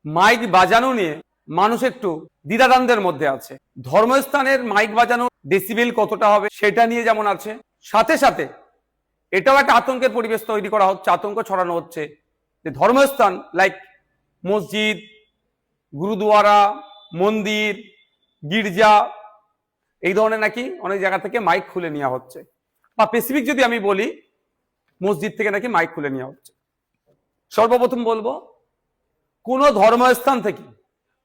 Mic বাজানো নিয়ে মানুষ একটু দ্বিধাদ্বন্দ্বের মধ্যে আছে। ধর্মস্থানের মাইক বাজানো ডেসিবেল কতটা হবে সেটা নিয়ে যেমন আছে, সাথে সাথে এটাও একটা আতঙ্কের পরিবেশ তৈরি করা হচ্ছে, আতঙ্ক ছড়ানো হচ্ছে যে ধর্মস্থান লাইক মসজিদ, গুরুদুয়ারা, মন্দির, গির্জা, এই ধরনের নাকি অনেক জায়গা থেকে মাইক খুলে নেওয়া হচ্ছে, বা স্পেসিফিক যদি আমি বলি মসজিদ থেকে নাকি মাইক খুলে নেওয়া হচ্ছে। সর্বপ্রথম বলবো, কোন ধর্মস্থান থেকে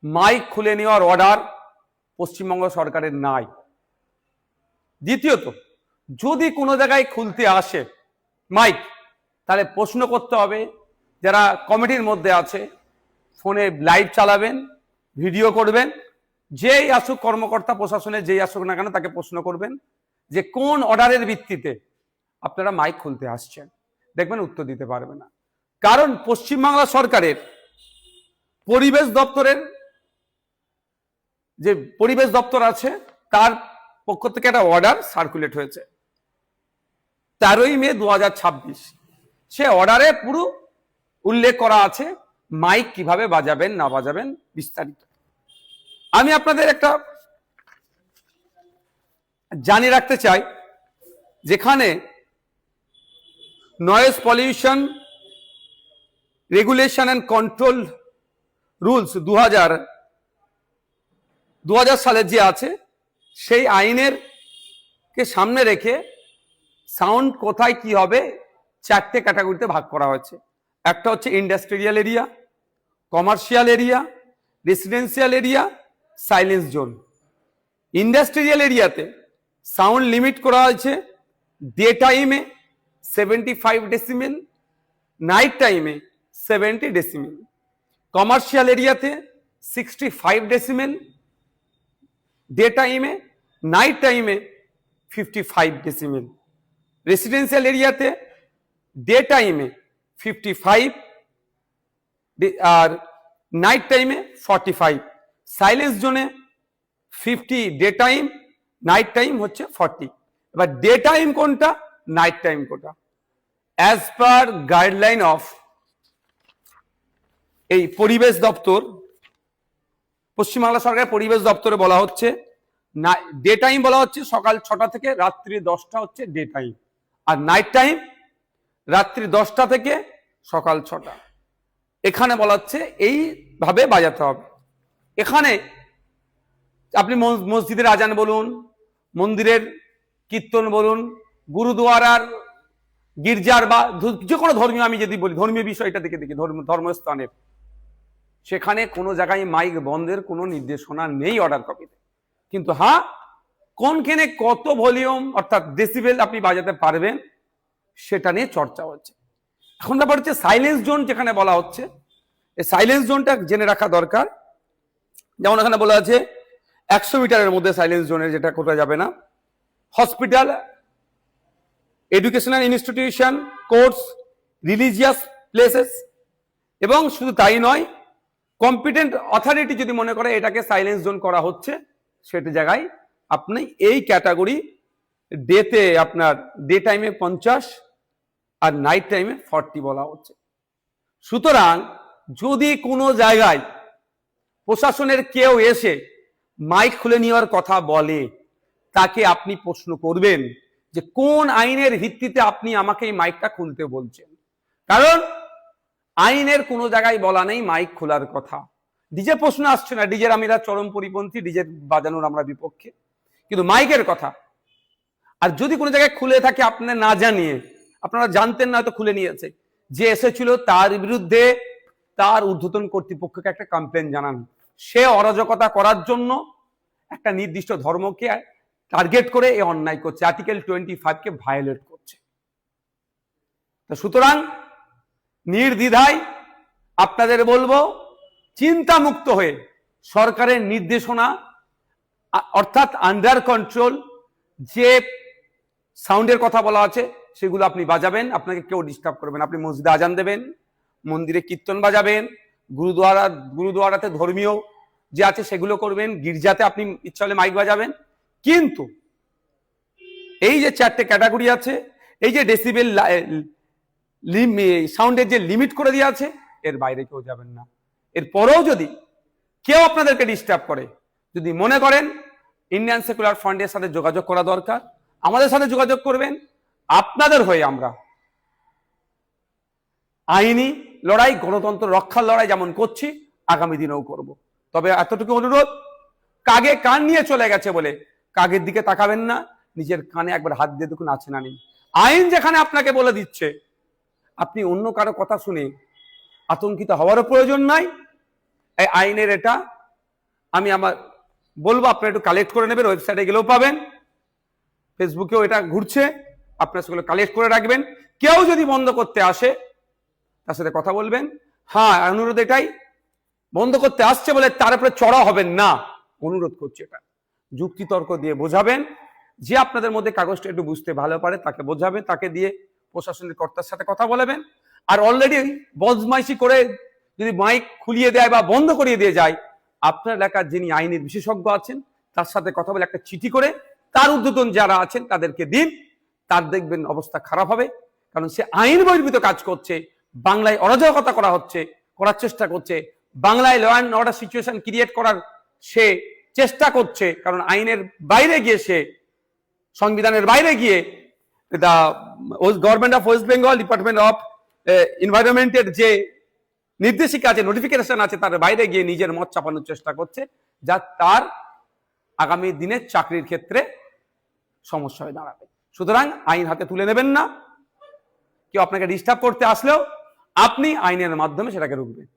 মাইক খুলে নেওয়ার অর্ডার পশ্চিমবঙ্গ সরকারের নাই। দ্বিতীয়ত, যদি কোনো জায়গায় খুলতে আসে মাইক, তাহলে প্রশ্ন করতে হবে যারা কমিটির মধ্যে আছে, ফোনে লাইভ চালাবেন, ভিডিও করবেন, যেই আসুক কর্মকর্তা প্রশাসনে যেই আসুক না কেন তাকে প্রশ্ন করবেন যে কোন অর্ডারের ভিত্তিতে আপনারা মাইক খুলতে আসছেন। দেখবেন উত্তর দিতে পারবে না, কারণ পশ্চিমবাংলা সরকারের পরিবেশ দপ্তরের যে পরিবেশ দপ্তর আছে তার পক্ষ থেকে একটা অর্ডার সার্কুলেট হয়েছে 13ই মে 2026। সে অর্ডারে পুরো উল্লেখ করা আছে মাইক কিভাবে বাজাবেন না বাজাবেন বিস্তারিত। আমি আপনাদের একটা জানিয়ে রাখতে চাই, যেখানে noise pollution regulation and control rules 2000 সালের যে আছে, সেই আইনের কে সামনে রেখে সাউন্ড কোথায় কি হবে 4টে ক্যাটাগরিতে ভাগ করা হয়েছে। একটা হচ্ছে industrial area, commercial area, residential area, silence zone. Industrial এরিয়াতে সাউন্ড লিমিট করা হয়েছে ডে টাইমে 75 ডেসিমেল, নাইট টাইমে 70 ডেসিমেল। কমার্শিয়াল এরিয়াতে 65 ডেসিমেল, ডে টাইমে, নাইট টাইমে 55 ডেসিমেল। রেসিডেন্সিয়াল এরিয়াতে ডে টাইমে 55 আর নাইট টাইমে 45। সাইলেন্স জোনে 50 ডে টাইম, নাইট টাইম হচ্ছে 40। এবার ডে টাইম কোনটা, নাইট টাইম কোনটা, অ্যাজ পার গাইডলাইন অফ এই পরিবেশ দপ্তর, পশ্চিমবাংলা সরকারের পরিবেশ দপ্তরে বলা হচ্ছে না, ডে টাইম বলা হচ্ছে সকাল 6টা থেকে রাত্রি 10টা হচ্ছে ডে টাইম, আর নাইট টাইম রাত্রি 10টা থেকে সকাল 6টা। এখানে বলা হচ্ছে এইভাবে বাজাতে হবে। এখানে আপনি মসজিদের আজান বলুন, মন্দিরের কীর্তন বলুন, গুরুদুয়ারার, গির্জার, বা যে কোনো ধর্মীয়, আমি যদি বলি ধর্মীয় বিষয়টা দেখে দেখি ধর্মস্থানের, সেখানে কোনো জায়গায় মাইক বন্ধের কোনো নির্দেশনা নেই অর্ডার কপিতে। কিন্তু হ্যাঁ, কোনখানে কত ভলিউম অর্থাৎ ডেসিবেল আপনি বাজাতে পারবেন সেটা নিয়ে চর্চা হচ্ছে। এখন ব্যাপার হচ্ছে সাইলেন্স জোন যেখানে বলা হচ্ছে, এই সাইলেন্স জোনটা জেনে রাখা দরকার। যেমন এখানে বলা আছে 100 মিটারের মধ্যে সাইলেন্স জোনের, যেটা কোথায় যাবে না, hospital, educational institution, courts, religious places, এবং শুধু তাই নয়, কম্পিটেন্ট অথরিটি যদি মনে করে এটাকে সাইলেন্স জোন করা হচ্ছে, সেটা জায়গায় আপনি এই ক্যাটাগরি ডেতে আপনার ডে টাইমে 50 আর নাইট টাইমে 40 বলা হচ্ছে। সুতরাং যদি কোনো জায়গায় প্রশাসনের কেউ এসে মাইক খুলে নেওয়ার কথা বলে, তাকে আপনি প্রশ্ন করবেন যে কোন আইনের ভিত্তিতে আপনি আমাকে এই মাইকটা খুলতে বলছেন। কারণ আইনের কোনো জায়গায় বলা নেই মাইক খোলার কথা। ডিজে প্রশ্ন আসছে না, ডিজের আমরা চরম পরিপন্থী, ডিজে বাজানোর আমরা বিপক্ষে, কিন্তু মাইকের কথা। আর যদি কোনো জায়গায় খুলে থাকে আপনি না জানিয়ে, আপনারা জানতেন না হয়তো খুলে নিয়েছে, যে এসেছিল তার বিরুদ্ধে তার ঊর্ধ্বতন কর্তৃপক্ষকে একটা কমপ্লেন জানান। সে অরাজকতা করার জন্য একটা নির্দিষ্ট ধর্মকে টার্গেট করে এই অন্যায় করছে, আর্টিকেল 25 কে ভায়োলেট করছে। তো সুতরাং নির্দ্বিধায় আপনাদের বলবো, চিন্তামুক্ত হয়ে সরকারের নির্দেশনা অর্থাৎ আন্ডার কন্ট্রোল যে সাউন্ডের কথা বলা আছে সেগুলো আপনি বাজাবেন, আপনাকে কেউ ডিস্টার্ব করবেন। আপনি মসজিদে আজান দেবেন, মন্দিরে কীর্তন বাজাবেন, গুরুদুয়ারাতে ধর্মীয় যে আছে সেগুলো করবেন, গির্জাতে আপনি ইচ্ছা হলে মাইক বাজাবেন। কিন্তু এই যে 4টে ক্যাটাগরি আছে, এই যে ডেসিবেল সাউন্ডের যে লিমিট করে দেওয়া আছে, এর বাইরে কেউ যাবেন না। এরপরেও যদি কেউ আপনাদেরকে ডিস্টার্ব করে, যদি মনে করেন ইন্ডিয়ান সেকুলার ফান্ডের সাথে যোগাযোগ করা দরকার, আমাদের সাথে যোগাযোগ করবেন। আপনাদের হয়ে আমরা আইনি লড়াই, গণতন্ত্র রক্ষার লড়াই যেমন করছি আগামী দিনেও করব। তবে এতটুকু অনুরোধ, কাগে কান নিয়ে চলে গেছে বলে কাগের দিকে তাকাবেন না, নিজের কানে একবার হাত দিয়ে দেখুন আছে না নেই। আইন যেখানে আপনাকে বলে দিচ্ছে, আপনি অন্য কারো কথা শুনে আতঙ্কিত হওয়ারও প্রয়োজন নাই। এই আইনের এটা আমি আমার বলবো, আপনারা একটু কালেক্ট করে নেবেন, ওয়েবসাইটে গেলেও পাবেন, ফেসবুকেও এটা ঘুরছে, আপনারা সেগুলো কালেক্ট করে রাখবেন। কেউ যদি বন্ধ করতে আসে তার সাথে কথা বলবেন। হ্যাঁ, অনুরোধ এটাই, বন্ধ করতে আসছে বলে তার উপরে চড়া হবেন না, অনুরোধ করছি। এটা যুক্তিতর্ক দিয়ে বোঝাবেন, যে আপনাদের মধ্যে কাগজটা একটু বুঝতে ভালো পারে তাকে বোঝাবেন, তাকে দিয়ে প্রশাসনের কর্তার সাথে কথা বলাবেন। আর অলরেডি বদমাইশি করে যদি মাইক খুলিয়ে দেয় বা বন্ধ করিয়ে দিয়ে যায়, আপনার এলাকার যিনি আইনের বিশেষজ্ঞ আছেন তার সাথে কথা বলে একটা চিঠি করে তার ঊর্ধ্বতন যারা আছেন তাদেরকে দিন, তার দেখবেন অবস্থা খারাপ হবে। কারণ সে আইন বহির্ভূত কাজ করছে, বাংলায় অরাজকতা করার চেষ্টা করছে, বাংলায় law and order situation create করার সে চেষ্টা করছে। কারণ আইনের বাইরে গিয়ে সে, সংবিধানের বাইরে গিয়ে, the government of West Bengal department of এনভায়রনমেন্টের যে নির্দেশিকা আছে, নোটিফিকেশন আছে, তার বাইরে গিয়ে নিজের মত চাপানোর চেষ্টা করছে, যা তার আগামী দিনের চাকরির ক্ষেত্রে সমস্যা হয়ে দাঁড়াবে। সুতরাং আইন হাতে তুলে নেবেন না। কেউ আপনাকে ডিস্টার্ব করতে আসলেও আপনি আইনের মাধ্যমে সেটাকে রুখবেন।